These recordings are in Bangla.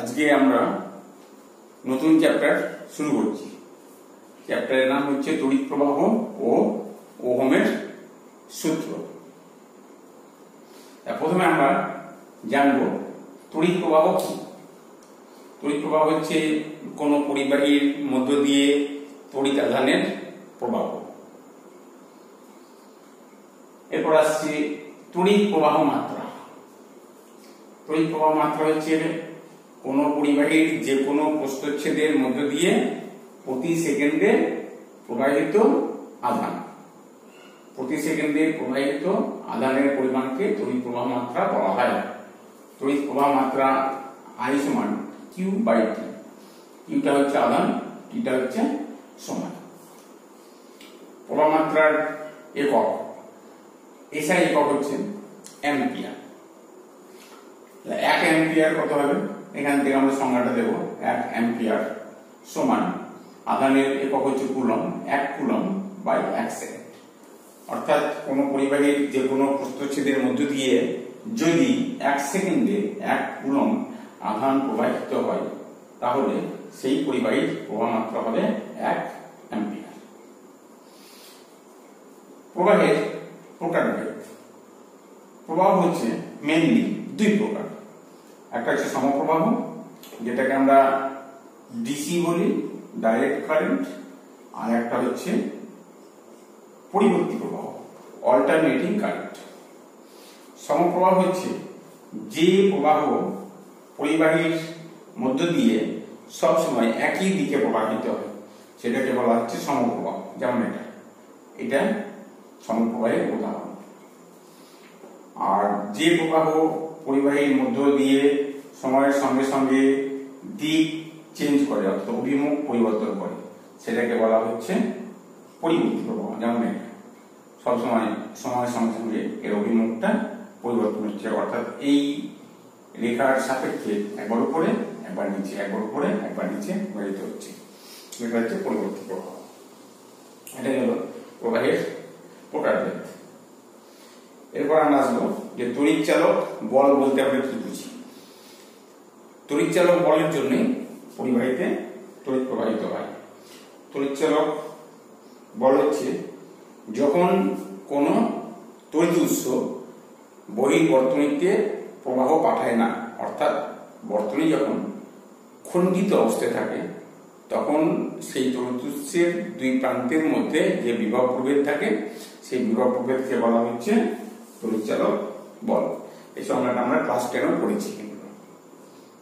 আজকে আমরা নতুন চ্যাপ্টার শুরু করছি। চ্যাপ্টারের নাম হচ্ছে তড়িৎ প্রবাহ ও ওহমের সূত্র। প্রথমে আমরা জানব তড়িৎ প্রবাহ কি। তড়িৎ প্রবাহ হচ্ছে কোন পরিবাহীর মধ্য দিয়ে তড়িৎ আধানের প্রবাহ। এরপর আসছে তড়িৎ প্রবাহ মাত্রা। তড়িৎ প্রবাহ মাত্রা হচ্ছে কোন পরিবাহীর যে কোনো প্রস্থচ্ছেদের মধ্য দিয়ে প্রতি সেকেন্ডে প্রবাহিত আধান। প্রতি সেকেন্ডে প্রবাহিত আধানের পরিমাণকে তড়িৎ প্রবাহ মাত্রা বলা হয়। তড়িৎ প্রবাহ মাত্রা I সমান Q/T। কিউটা হচ্ছে আধান, টিটা হচ্ছে সময়। প্রবাহ মাত্রার একক এসআই একক হচ্ছে অ্যাম্পিয়ার। 1 অ্যাম্পিয়ার কত হবে? এখান থেকে আমরা সংজ্ঞাটা দেব। 1 অ্যাম্পিয়ার সমান আধানের একক হচ্ছে কুলম্ব। 1 কুলম্ব/1 সেকেন্ড। অর্থাৎ কোন পরিবাহীর যে কোনো প্রস্থচ্ছেদের মধ্য দিয়ে যদি 1 সেকেন্ডে 1 কুলম্ব আধান প্রবাহিত হয় তাহলে সেই পরিবাহীর প্রবাহ মাত্রা হবে 1 অ্যাম্পিয়ার। প্রবাহের প্রকারভেদ। প্রবাহ হচ্ছে মেইনলি দুই প্রকার। একটা হচ্ছে সমপ্রবাহ, যেটাকে আমরা ডিসি বলি, ডাইরেক্ট কারেন্ট। আর একটা হচ্ছে পরিবর্তী প্রবাহ, অল্টারনেটিং কারেন্ট। সমপ্রবাহ হচ্ছে যে প্রবাহ পরিবাহীর মধ্য দিয়ে সবসময় একই দিকে প্রবাহিত হয় সেটাকে বলা হচ্ছে সমপ্রবাহ। যেমন এটা সমপ্রবাহের উদাহরণ। আর যে প্রবাহ পরিবাহীর মধ্য দিয়ে সময়ের সঙ্গে সঙ্গে দিক চেঞ্জ করে অর্থাৎ অভিমুখ পরিবর্তন করে সেটাকে বলা হচ্ছে পরিবর্তী প্রবাহ। যেমন সবসময় সময়ের সঙ্গে সঙ্গে এর অভিমুখটা পরিবর্তন হচ্ছে, অর্থাৎ এই রেখার সাপেক্ষে একবার উপরে একবার নিচে, একবার উপরে একবার নিচে প্রবাহিত হচ্ছে। এটা হচ্ছে পরিবর্তী প্রবাহ। এটাই হলো প্রবাহের প্রকারভেদ। এরপর আমরা আসবো যে তড়িৎ চালক বল বলতে আমরা কি বুঝি। তড়িৎ চালক বলের জন্য পরিবাহীতে তড়িৎ প্রবাহিত হয়। তড়িৎ চালক বল হচ্ছে যখন কোন তড়িৎ উৎস বহির্বর্তনীতে প্রবাহ পাঠায় না, অর্থাৎ বর্তনী যখন খণ্ডিত অবস্থায় থাকে তখন সেই তড়িৎ উৎসের দুই প্রান্তের মধ্যে যে বিভব প্রভেদ থাকে সেই বিভব প্রভেদকে বলা হচ্ছে তড়িৎ চালক বল। এই সংজ্ঞাটা আমরা ক্লাস 10 পড়েছি।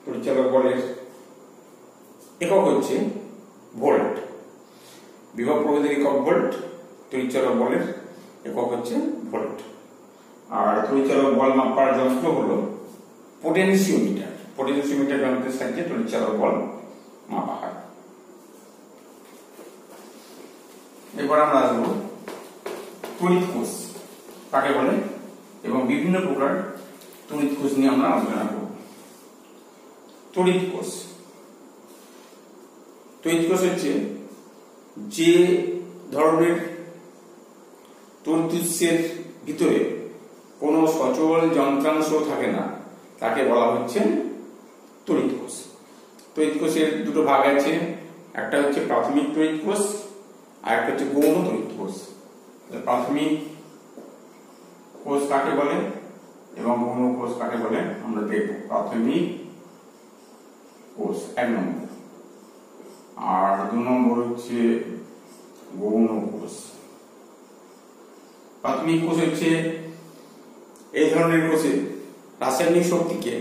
তড়িৎ চালক বলের একক হচ্ছে ভোল্ট। বিভব প্রভেদের একক ভোল্ট, তড়িৎ চালক বলের একক হচ্ছে ভোল্ট। আর তড়িৎ চালক বল মাপার যন্ত্র হলো পোটেনশিওমিটার। পোটেনশিওমিটার যন্ত্রের সাহায্যে তড়িৎ চালক বল মাপা হয়। এরপর আমরা আসবো তড়িৎ কোষ কাকে বলে এবং বিভিন্ন প্রকার তড়িৎ কোষ নিয়ে আমরা আলোচনা করব। তড়িৎ কোষ। তড়িৎ কোষ হচ্ছে যে ধরনের তড়িৎ উৎসের ভিতরে কোনো সচল যন্ত্রাংশ থাকে না তাকে বলা হচ্ছে তড়িৎ কোষ। তড়িৎ কোষের দুটো ভাগ আছে, একটা হচ্ছে প্রাথমিক তড়িৎ কোষ আর একটা হচ্ছে গৌণ তড়িৎ কোষ। প্রাথমিক কোষ কাকে বলে এবং গৌণ কোষ কাকে বলে আমরা দেখব। প্রাথমিক কোষ 1 নম্বর, আর 2 নম্বর হচ্ছে গৌণ কোষ। প্রাথমিক কোষ হচ্ছে এই ধরনের কোষে রাসায়নিক শক্তিকে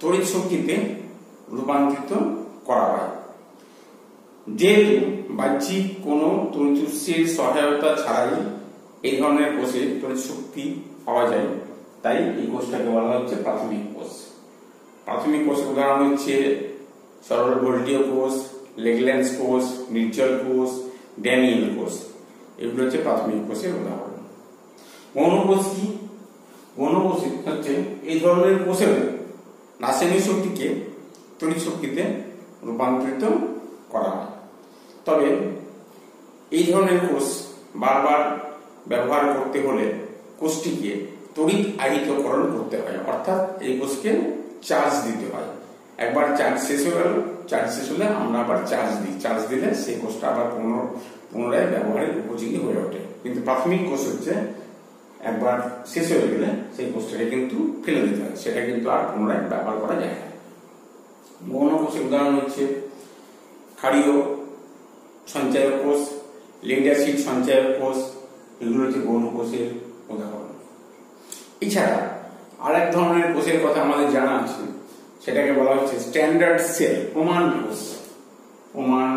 তড়িৎ শক্তিতে রূপান্তরিত করা হয়। যেহেতু বাহ্যিক কোনো তড়িৎ উৎসের সহায়তা ছাড়াই এই ধরনের কোষে তড়িৎ শক্তি পাওয়া যায়, তাই এই কোষটাকে বলা হচ্ছে প্রাথমিক কোষ। প্রাথমিক কোষের উদাহরণ হচ্ছে সরল ভোল্টীয় কোষ, লেগল্যান্স কোষ, নির্জল কোষ, ড্যানিয়েল কোষ। এগুলো হচ্ছে প্রাথমিক কোষের উদাহরণ। গৌণ কোষ কি? গৌণ কোষ হচ্ছে এই ধরনের কোষের রাসায়নিক শক্তিকে তড়িৎ শক্তিতে রূপান্তরিত করা হয়। তবে এই ধরনের কোষ বারবার ব্যবহার করতে হলে কোষটিকে তড়িৎ আহিতকরণ করতে হয়, অর্থাৎ এই কোষকে চার্জ দিতে হয়। একবার চার্জ শেষ হয়ে গেল, চার্জ শেষ হলে আমরা আবার চার্জ দিই, চার্জ দিলে সেই কোষটা আবার পুনরায় ব্যবহারের উপযোগী হয়ে ওঠে। কিন্তু প্রাথমিক কোষ হচ্ছে একবার শেষ হয়ে গেলে সেই কোষটাকে কিন্তু ফেলে দিতে হয়, সেটা কিন্তু আর পুনরায় ব্যবহার করা যায় না। গৌণ কোষের উদাহরণ হচ্ছে ক্ষারীয় সঞ্চয়ক কোষ, লেড অ্যাসিড সঞ্চয়ক কোষ, এগুলো হচ্ছে গৌণ কোষের উদাহরণ। এছাড়া আর এক ধরনের কোষের কথা আমাদের জানা আছে, সেটাকে বলা হচ্ছে স্ট্যান্ডার্ড সেল, প্রমাণ কোষ। প্রমাণ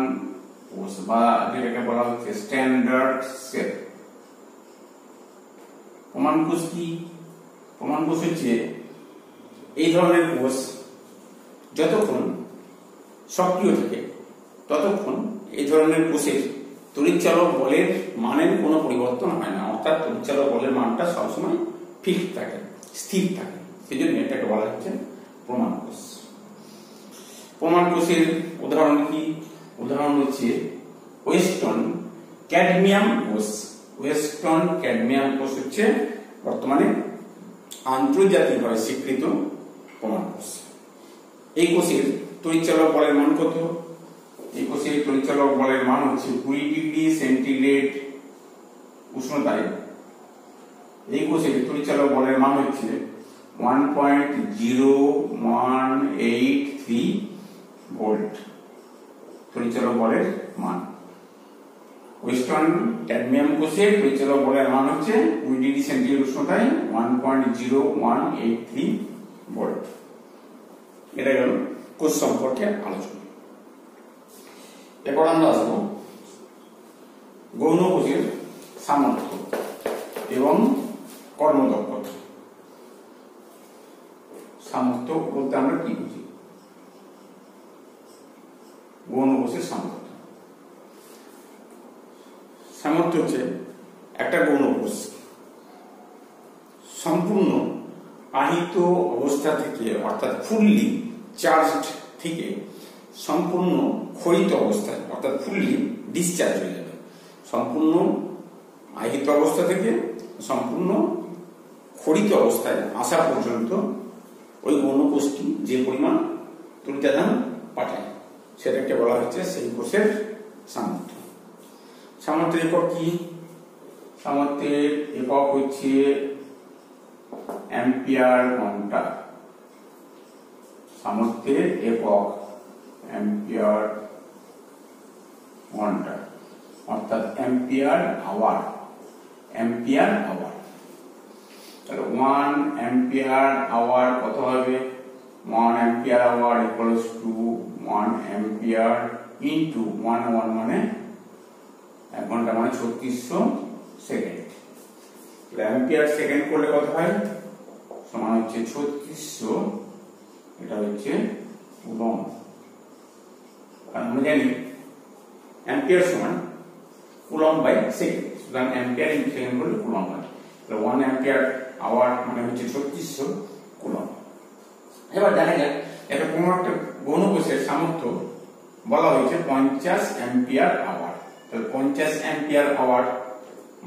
কোষ বা যেটাকে বলা হচ্ছে স্ট্যান্ডার্ড সেল। প্রমাণ কোষ কি? প্রমাণ কোষ হচ্ছে এই ধরনের কোষ যতক্ষণ সক্রিয় থাকে ততক্ষণ এই ধরনের কোষের তড়িৎচালক বলের মানের কোনো পরিবর্তন হয় না, অর্থাৎ তড়িৎচালক বলের মানটা সবসময় ফিক্সড থাকে, স্থির থাকে। সেই জন্য এটাকে বলা হচ্ছে প্রমাণ কোষ। প্রমাণ কোষের উদাহরণ কি? উদাহরণ হচ্ছে ওয়েস্টন ক্যাডমিয়াম কোষ। ওয়েস্টন ক্যাডমিয়াম কোষ হচ্ছে বর্তমানে আন্তর্জাতিকভাবে স্বীকৃত প্রমাণ কোষ। এই কোষের তড়িৎচালক বলের মান কত? এই কোষের তড়িৎচালক বলের মান হচ্ছে 20 ডিগ্রি সেন্টিগ্রেড উষ্ণতায় এই কোষের তড়িৎচালক বলের মান হচ্ছে 1.0183 ভোল্ট তড়িৎচালক বলের মান। ওয়েস্টার্ন ক্যাডমিয়াম কোষের তড়িৎচালক বলের মান হচ্ছে 20 ডিগ্রি সেন্টিগ্রেড উষ্ণতায় 1.0183 ভোল্ট। এটা গেল কোষ সম্পর্কে আলোচনা। এরপর আমরা আসবো গৌণ কোষের সামর্থ্য এবং কর্মদক্ষতা। সামর্থ্য বলতে আমরা কি বুঝি? গৌণ কোষের সামর্থ্য, সামর্থ্য হচ্ছে একটা গৌণ কোষ সম্পূর্ণ আহিত অবস্থা থেকে, অর্থাৎ ফুললি চার্জড থেকে সম্পূর্ণ ক্ষয়িত অবস্থায়, অর্থাৎ ফুললি ডিসচার্জ হয়ে যাবে। সম্পূর্ণ আহিত অবস্থা থেকে সম্পূর্ণ ক্ষরিত অবস্থায় আসা পর্যন্ত ওই গৌণ কোষটি যে পরিমাণ তড়িতাদান পাঠায় সেটাকে বলা হচ্ছে সেই কোষের সামর্থ্য। সামর্থ্যের একক কি? সামর্থ্যের একক হচ্ছে অ্যাম্পিয়ার ঘন্টা। সামর্থ্যের একক অ্যাম্পিয়ার ঘন্টা, অর্থাৎ অ্যাম্পিয়ার আওয়ার। অ্যাম্পিয়ার আওয়ার, তাহলে 1 অ্যাম্পিয়ার আওয়ার কত হবে? 1 ampere hour equals to 1 ampere into 1 মানে 1 ঘন্টা মানে 3600 সেকেন্ড। অ্যাম্পিয়ার সেকেন্ড করলে কত হয়? সমান হচ্ছে 3600, এটা হচ্ছে কুলম্ব। আমরা জানি অ্যাম্পিয়ার সমান কুলম্ব বাই সেকেন্ড, সুতরাং অ্যাম্পিয়ার ইনটু সেকেন্ড করলে কুলম্ব হয়। 1 অ্যাম্পিয়ার আওয়ার মানে হচ্ছে 3600 কুলম্ব। এবার দেখা যাক এটা কোন একটা গৌণ কোষের সামর্থ্য বলা হয়েছে 50 অ্যাম্পিয়ার আওয়ার। তাহলে 50 অ্যাম্পিয়ার আওয়ার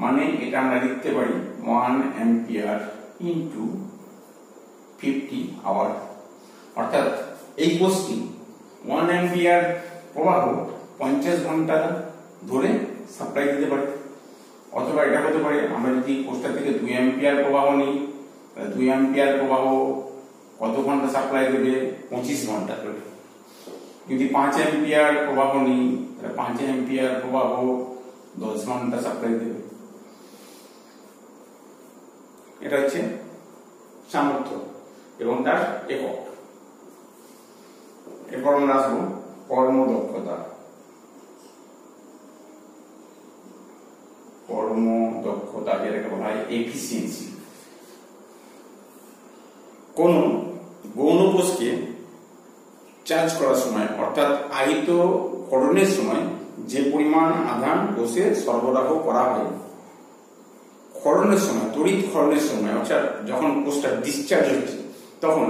মানে এটা আমরা লিখতে পারি 1 অ্যাম্পিয়ার ইনটু 50 আওয়ার, অর্থাৎ এই কোষটি 1 অ্যাম্পিয়ার প্রবাহ 50 ঘন্টা ধরে সাপ্লাই দিতে পারে। অথবা এটা হতে পারে আমরা যদি কোষটা থেকে 2 অ্যাম্পিয়ার প্রবাহ নিই, 2 অ্যাম্পিয়ার প্রবাহ কত ঘন্টা সাপ্লাই দেবে? 25 ঘন্টা ধরে। যদি 5 অ্যাম্পিয়ার প্রবাহ নিই তাহলে 5 অ্যাম্পিয়ার প্রবাহ 10 ঘন্টা সাপ্লাই দেবে। এটা হচ্ছে সামর্থ্য এবং তার একক। এরপর আমরা আসবো কর্মদক্ষতা। কর্মদক্ষতা যেটাকে বলা হয় এফিসিয়েন্সি। কোন গৌণ কোষকে চার্জ করার সময়, অর্থাৎ আহিত করণের সময় যে পরিমাণ আধান কোষে সরবরাহ করা হয়, ক্ষরণের সময়, তড়িৎ ক্ষরণের সময়, অর্থাৎ যখন কোষটা ডিসচার্জ হচ্ছে তখন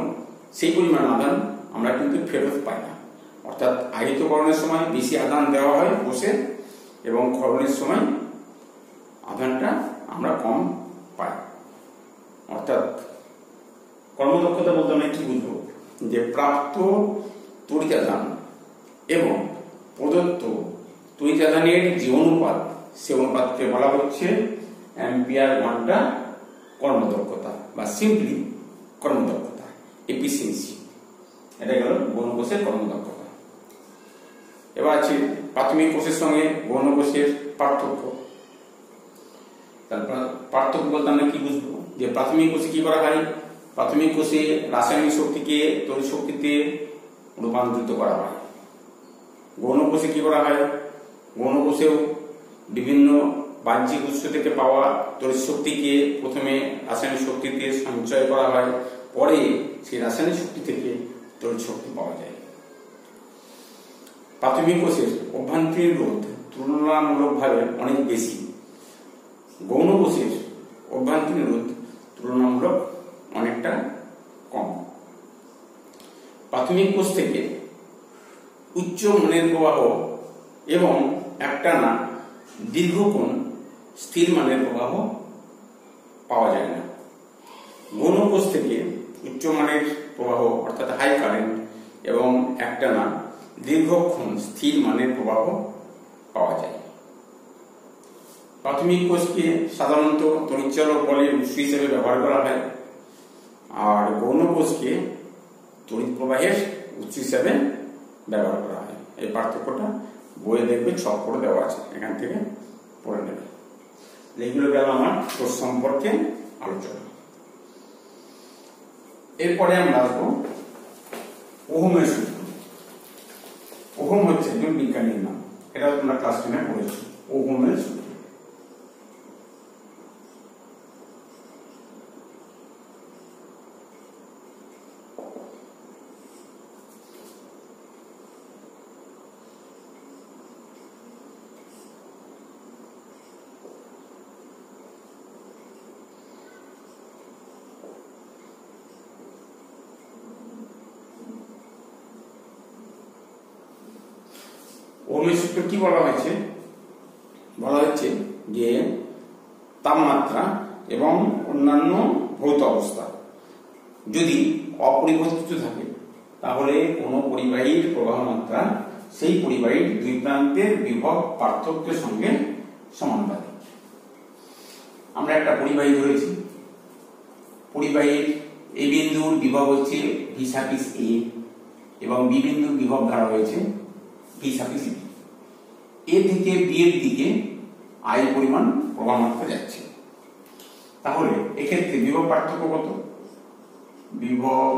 সেই পরিমাণ আধান আমরা কিন্তু ফেরত পাই না। অর্থাৎ আহিতকরণের সময় বেশি আধান দেওয়া হয় কোষে এবং ক্ষরণের সময় আধানটা আমরা কম পাই। অর্থাৎ কর্মদক্ষতা বলতে আমরা কি বুঝবো? যে প্রাপ্ত তড়িতাধান এবং প্রদত্ত তড়িতাধানের যে অনুপাত, সে অনুপাতকে বলা হচ্ছে অ্যাম্পিয়ার ঘন্টা কর্মদক্ষতা বা সিম্পলি কর্মদক্ষতা, এফিসিয়েন্সি। এটা গেল গৌণ কোষের কর্মদক্ষতা। এবার আছে প্রাথমিক কোষের সঙ্গে গৌণ কোষের পার্থক্য। তারপর পার্থক্য বলতে আমরা কি বুঝবো, যে প্রাথমিক কোষে কি করা হয়, প্রাথমিক কোষে রাসায়নিক শক্তিকে তড়িৎ শক্তিতে রূপান্তরিত করা হয়। গৌণ কোষে কি করা হয়, গৌণ কোষেও বিভিন্ন বাহ্যিক উৎস থেকে পাওয়া তড়িৎ শক্তিকে প্রথমে রাসায়নিক শক্তিতে সঞ্চয় করা হয়, পরে সেই রাসায়নিক শক্তি থেকে তড়িৎ শক্তি পাওয়া যায়। প্রাথমিক কোষের অভ্যন্তরীণ রোধ তুলনামূলকভাবে অনেক বেশি, গৌণ কোষের অভ্যন্তরীণ রোধ তুলনামূলক অনেকটা কম। প্রাথমিক কোষ থেকে উচ্চ মানের প্রবাহ এবং একটানা দীর্ঘক্ষণ স্থির মানের প্রবাহ পাওয়া যায় না। গৌণ কোষ থেকে উচ্চ মানের প্রবাহ অর্থাৎ হাই কারেন্ট এবং একটানা দীর্ঘক্ষণ স্থির মানের প্রবাহ পাওয়া যায়। প্রাথমিক কোষকে সাধারণত তড়িৎচালক বলের উৎস হিসেবে ব্যবহার করা হয়, আর গৌণ কোষকে তড়িৎ প্রবাহের উৎস হিসেবে ব্যবহার করা হয়। এই পার্থক্যটা বইয়ে দেখবে ছক করে দেওয়া আছে, এখান থেকে পড়ে নেবে। এইগুলো গেল আমার কোষ সম্পর্কে আলোচনা। এরপরে আমরা আসবো ওহমের সূত্র। ওহম হচ্ছে একজন বিজ্ঞানীর নাম, এটা তোমরা ক্লাস 10 পড়েছো। ওহমের সূত্র ওহমের সূত্র কি বলা হয়েছে, বলা হচ্ছে যে তাপমাত্রা এবং অন্যান্য ভৌত অবস্থা যদি অপরিবর্তিত থাকে, তাহলে কোন পরিবাহীর প্রবাহ মাত্রা সেই পরিবাহীর দুই প্রান্তের বিভব পার্থক্যের সঙ্গে সমানুপাতিক। আমরা একটা পরিবাহী ধরেছি, পরিবাহীর এই বিন্দুর বিভব হচ্ছে ভি সাফিক্স এ এবং বি বিন্দুর বিভব ধরা হয়েছে ভি সাফিক্স বি। এ থেকে বি এর দিকে আই পরিমাণ প্রবাহ মাত্রা যাচ্ছে, তাহলে এক্ষেত্রে বিভব পার্থক্য কত? বিভব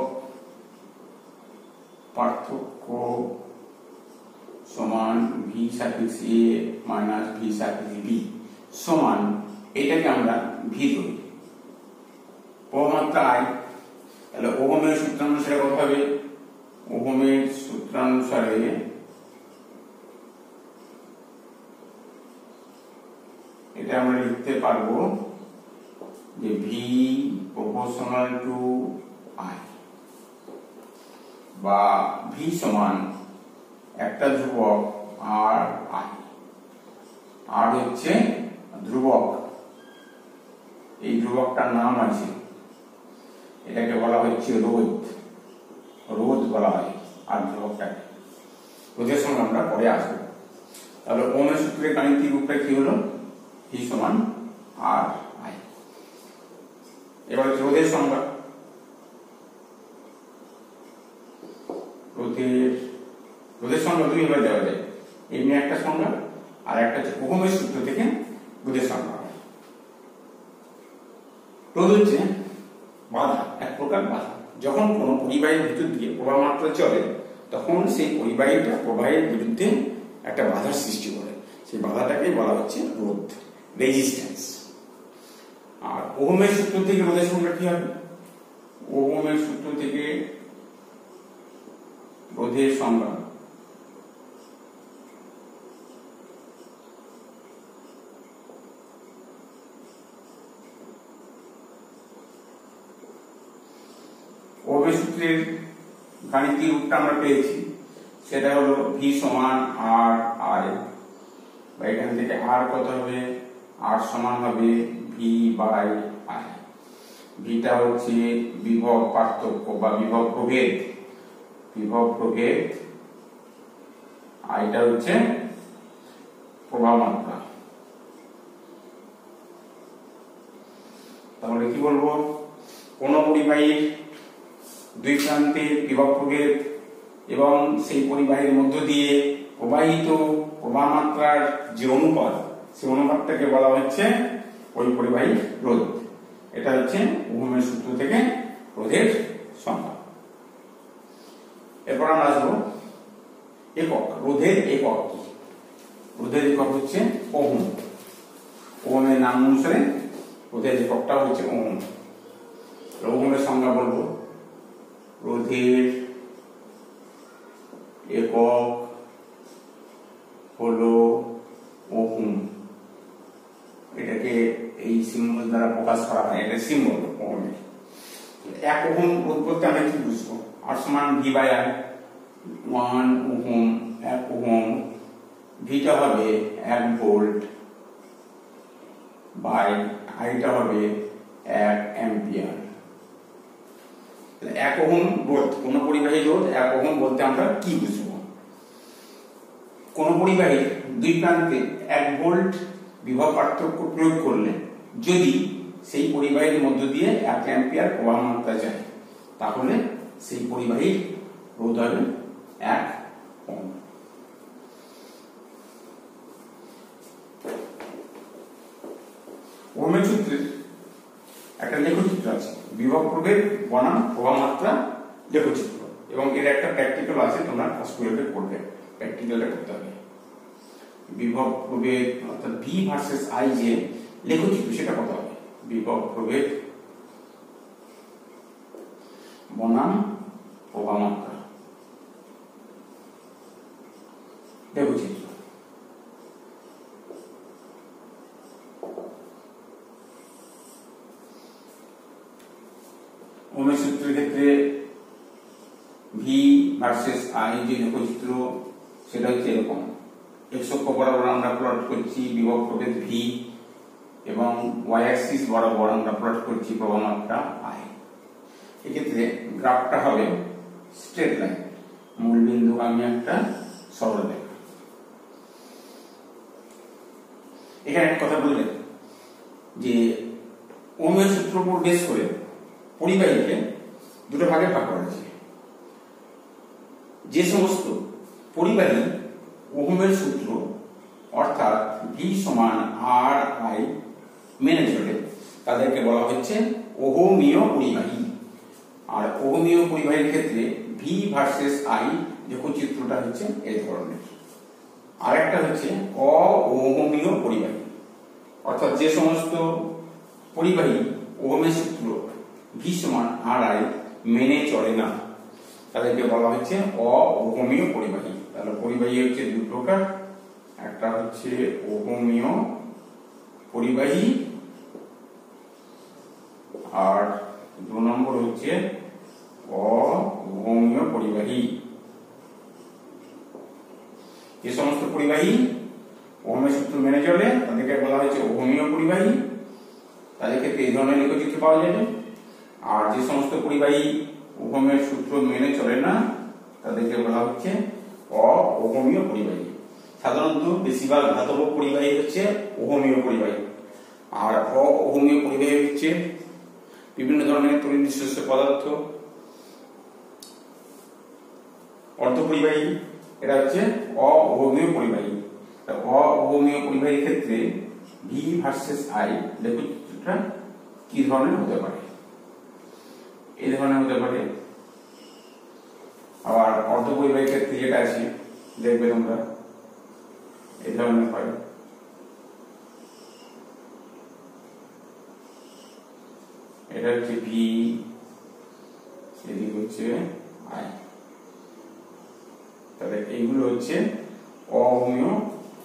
পার্থক্য সমান ভি সাফিক্স এ মাইনাস ভি সাফিক্স বি সমান, এটাকে আমরা ভি ধরি, প্রবাহ মাত্রা আই। তাহলে ওহমের সূত্রানুসারে কত হবে? ওহমের সূত্রানুসারে এটা আমরা লিখতে পারবো যে ভি প্রপোর্শনাল টু আই, বা ভি সমান একটা ধ্রুবক আর আই। আর হচ্ছে ধ্রুবক, এই ধ্রুবকটার নাম আছে, এটাকে বলা হচ্ছে রোধ, রোধ বলা হয়। আর ধ্রুবকটাকে রোধের সঙ্গে আমরা পরে আসবো। তাহলে ওহমের সূত্রের গাণিতিক রূপটা কি হলো? ভি সমান আর আই। এবার রোধের সংজ্ঞা। রোধের সংজ্ঞা দুই ভাবে দেওয়া যায়, এমনি একটা সংজ্ঞা আর একটা হচ্ছে ওহমের সূত্র থেকে রোধের সংজ্ঞা। রোধ হচ্ছে বাধা, এক প্রকার বাধা। যখন কোনো পরিবাহীর ভিতর দিয়ে প্রবাহ মাত্রা চলে, তখন সেই পরিবাহীটা প্রবাহের বিরুদ্ধে একটা বাধার সৃষ্টি করে, সেই বাধাটাকে বলা হচ্ছে রোধ, রেজিস্ট্যান্স। আর ওহমের সূত্র থেকে রোধের সংজ্ঞা কি হবে? ওহমের সূত্র থেকে রোধের সংজ্ঞা ওহমের সূত্রের গাণিতিক রূপটা আমরা পেয়েছি, সেটা হলো ভি সমান আর আই, বা এখান থেকে আর কত হবে? আর সমান হবে ভি বাই আই। ভিটা হচ্ছে বিভব পার্থক্য বা বিভব প্রভেদ, বিভব প্রভেদ, আর এটা হচ্ছে প্রবাহ মাত্রা। তাহলে কি বলবো, কোন পরিবাহীর দুই প্রান্তের বিভব প্রভেদ এবং সেই পরিবাহীর মধ্য দিয়ে প্রবাহিত প্রবাহ মাত্রার যে অনুপাত, সেই অনুপাতটাকে বলা হচ্ছে ওই পরিবাহীর রোধ। এটা হচ্ছে ওহমের সূত্র থেকে রোধের সংজ্ঞা। এরপর আমরা আসবো একক, রোধের একক কি? রোধের একক হচ্ছে ওহম। ওহমের নাম অনুসারে রোধের এককটা হচ্ছে ওহম। ওহমের সংজ্ঞা বলবো, রোধের একক হলো ওহম। এটাকে এই সিম্বল দ্বারা প্রকাশ করা হয়, এটা সিম্বল ওহমের। এক ওহম রোধ বলতে আমরা কি বুঝবো? আর সমান V by R, 1 ohm, 1 ohm, ভিটা হবে 1 ভোল্ট বাই আইটা হবে 1 অ্যাম্পিয়ার। 1 ওহম রোধ, কোন পরিবাহী রোধ 1 ওহম বলতে আমরা কি বুঝবো? কোন পরিবাহীর দুই প্রান্তে 1 ভোল্ট বিভব পার্থক্য প্রয়োগ করলে যদি সেই পরিবাহীর মধ্য দিয়ে 1 অ্যাম্পিয়ার প্রবাহ মাত্রা যায়, তাহলে সেই পরিবাহীর রোধ হবে 1 ওহম। ওহমের সূত্রের একটা লেখচিত্র আছে, বিভব প্রভেদ বনাম প্রবাহ মাত্রা লেখচিত্র, এবং এর একটা প্র্যাকটিক্যাল আছে, তোমরা ক্লাস 12 এ পড়বে, প্র্যাকটিক্যালটা করতে হবে। বিভব প্রভেদ অর্থাৎ ভি ভার্সেস আই যে লেখচিত্র সেটা কত হবে? বিভব প্রভেদ বনাম প্রবাহ মাত্রা লেখচিত্র। ওহমের সূত্রের ক্ষেত্রে ভি ভার্সেস আই যে লেখচিত্র সেটা হচ্ছে এরকম, এক্স অক্ষ বরাবর আমরা প্লট করছি বিভব প্রভেদ ভি, এবং ওয়াই অ্যাক্সিস বরাবর আমরা প্লট করছি প্রবাহ মাত্রা আই। এক্ষেত্রে গ্রাফটা হবে স্ট্রেট লাইন, মূল বিন্দু আমি একটা সরলরেখা। এখানে একটা কথা বললেন যে ওহমের সূত্র উপর বেস করে পরিবাহীকে দুটো ভাগে ভাগ করা হয়েছে। যে সমস্ত পরিবাহী ওহমের সূত্র অর্থাৎ ভি সমান আর আই মেনে চলে, তাদেরকে বলা হচ্ছে ওহমীয় পরিবাহী। আর ওহমীয় পরিবাহীর ক্ষেত্রে ভি ভার্সেস আই লেখচিত্রটা হচ্ছে এই ধরনের। আর একটা হচ্ছে অওহমীয় পরিবাহী, অর্থাৎ যে সমস্ত পরিবাহী ওহমের সূত্র ভি সমান আর আই মেনে চলে না, তাদেরকে বলা হচ্ছে অওহমীয় পরিবাহী। তাহলে পরিবাহী হচ্ছে দুই প্রকার, একটা হচ্ছে ওহমীয় পরিবাহী, আর 2 নম্বর হচ্ছে অওহমীয় পরিবাহী। যে সমস্ত পরিবাহী ওহমের সূত্র মেনে চলে তাদেরকে বলা হচ্ছে ওহমীয় পরিবাহী, তাদের ক্ষেত্রে এই ধরনের লেখচিত্র পাওয়া যাবে। আর যে সমস্ত পরিবাহী ওহমের সূত্র মেনে চলে না, তাদেরকে বলা হচ্ছে অওহমীয় পরিবাহী। সাধারণত বেশিরভাগ ধাতব পরিবাহী হচ্ছে ওহমীয় পরিবাহী, আর অওহমীয় পরিবাহী হচ্ছে বিভিন্ন ধরনের তড়িৎ বিশিষ্ট পদার্থ, অর্ধপরিবাহী, এটা হচ্ছে অওহমীয় পরিবাহী। অওহমীয় পরিবাহীর ক্ষেত্রে ভি ভার্সেস আই লেখচিত্রটা কি ধরনের হতে পারে? এই ধরনের হতে পারে। আবার অর্ধপরিবাহীর ক্ষেত্রে যেটা আছে দেখবে তোমরা এই ধরনের হয়। এটা হচ্ছে ভি, এদিকে হচ্ছে আই। তাহলে এইগুলো হচ্ছে অওহমীয়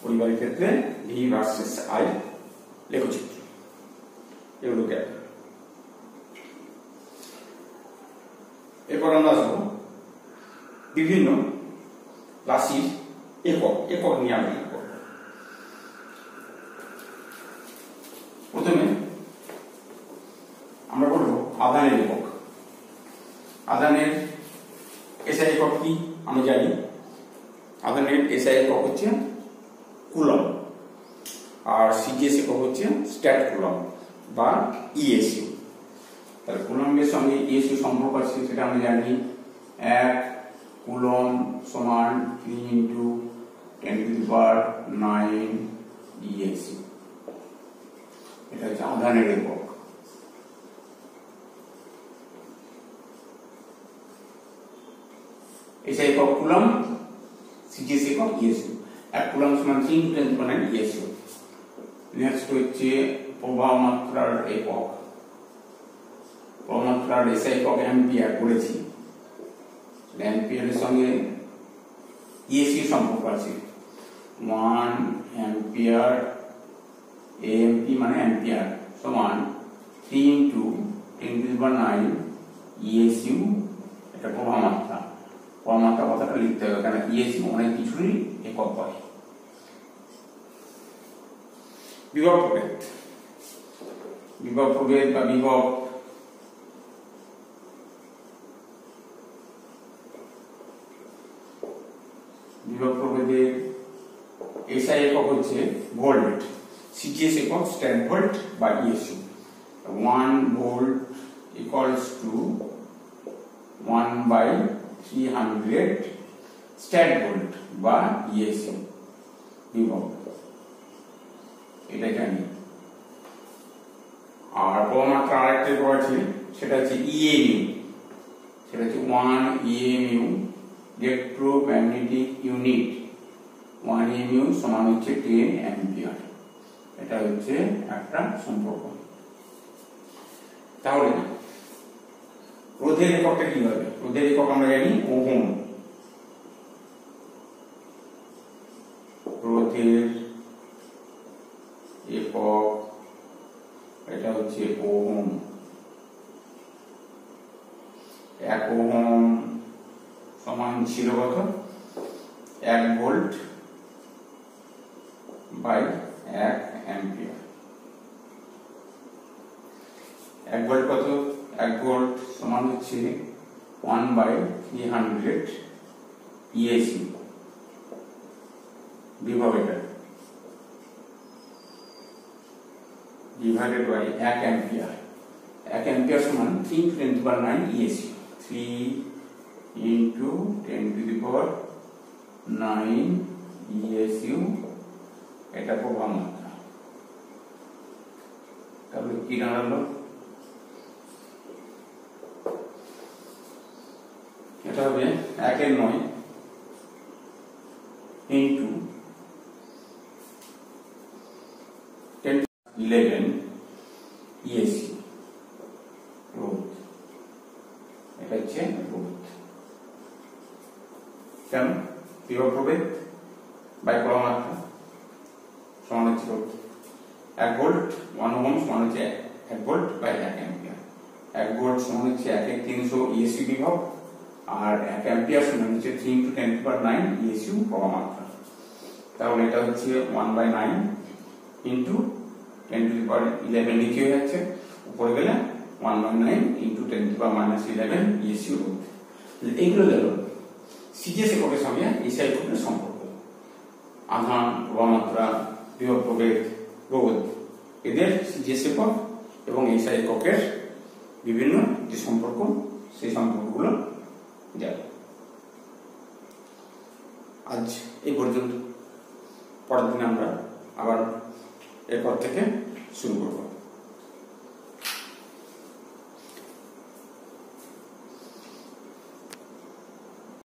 পরিবাহীর ক্ষেত্রে ভি ভার্সেস আই লেখচিত্র। এগুলোকে এরপর আমরা আসবো বিভিন্ন রাশির একক, একক নিয়ে আলোচনা করব। প্রথমে আমরা বলবো আধানের একক। আধানের এসআই একক কি আমরা জানি, আধুনিক এসআই একক হচ্ছে কুলম, আর সিজিএস একক হচ্ছে স্ট্যাট কুলম বা ইএসইউ। তাহলে কুলম্বের সঙ্গে ইএসইউ সম্পর্ক আছে সেটা আমরা জানি, 1 কুলম সমান 3 × 10⁹ ইএসইউ। এটা হচ্ছে আধানের একক। এসআই একক কুলম, সিজিএস একক ইএসইউ। 1 কুলম সমান 3 × 10⁹ ইএসইউ। নেক্সট হচ্ছে প্রবাহ মাত্রার একক। প্রবাহ মাত্রার এসআই একক অ্যাম্পিয়ার বলেছি, অ্যাম্পিয়ারের সঙ্গে ইএসইউ সম্পর্ক আছে। 1 অ্যাম্পিয়ার, এএমপি মানে অ্যাম্পিয়ার, সমান 3 × 10⁹ ইএসইউ। এটা প্রবাহ মাত্রা। প্রবাহ মাত্রা কথাটা লিখতে হবে, কারণ ইএসইউ অনেক কিছুরই একক হয়। বিভব প্রভেদ, বিভব প্রভেদ বা বিভব প্রভেদের এসআই একক হচ্ছে ভোল্ট, সিজিএস একক স্ট্যাট ভোল্ট বা ইএসইউ। 1 ভোল্ট = 1/300 স্ট্যাট ভোল্ট বা ইএসইউ বিভব, এটা জানি। আর প্রবাহ মাত্রা আরেকটা একক আছে, সেটা হচ্ছে ইএমইউ। সেটা হচ্ছে 1 ইএমইউ ইলেকট্রোম্যাগনেটিক ইউনিট। 1 ইএমইউ সমান হচ্ছে 10 অ্যাম্পিয়ার। এটা হচ্ছে একটা সম্পর্ক। তাহলে রোধের এককটা কি হবে? রোধের একক আমরা জানি ওহম। রোধের একক এটা হচ্ছে ওহম। 1 ওহম সমান ছিল কত? 1 ভোল্ট বাই 1 অ্যাম্পিয়ার। 1 ভোল্ট কত? 1 ভোল্ট সমান হচ্ছে 1/300 ইএসইউ বিভব, এটা ডিভাইডেড বাই 1 অ্যাম্পিয়ার। 1 অ্যাম্পিয়ার সমান 3 × 10⁹ ইএসইউ। 3 × 10⁹ ইএসইউ, এটা প্রবাহ মাত্রা। তাহলে কি দাঁড়ালো? এটা হবে 1/9 ইন্টু 10⁻11 ইএসইউ রোধ। এটা হচ্ছে রোধ। কেন? বিভব প্রভেদ বাই প্রবাহ মাত্রা সমান হচ্ছে রোধ। 1 ভোল্ট 1 ওহম সমান হচ্ছে 1 ভোল্ট বাই 1 অ্যাম্পিয়ার। 1 ভোল্ট সমান হচ্ছে 1/300 ইএসইউ বিভব, আর 1 অ্যাম্পিয়ার সমান হচ্ছে 3 × 10⁹ ইএসইউ প্রবাহ মাত্রা। তাহলে এটা হচ্ছে 1/9 ইন্টু 10⁻11 লিখে হয়ে যাচ্ছে, উপরে গেলে 1/9 ইন্টু 10⁻11 ইএসইউ রোধ। এইগুলো গেল সিজিএস এককের সঙ্গে এসআই এককের সম্পর্ক। আধান, প্রবাহ মাত্রা, বিভব প্রভেদ, রোধ, এদের সিজিএস একক এবং এসআই এককের বিভিন্ন যে সম্পর্ক, সেই সম্পর্কগুলো গেল। আজ এই পর্যন্ত। পরের দিন আমরা আবার এরপর থেকে শুরু করব।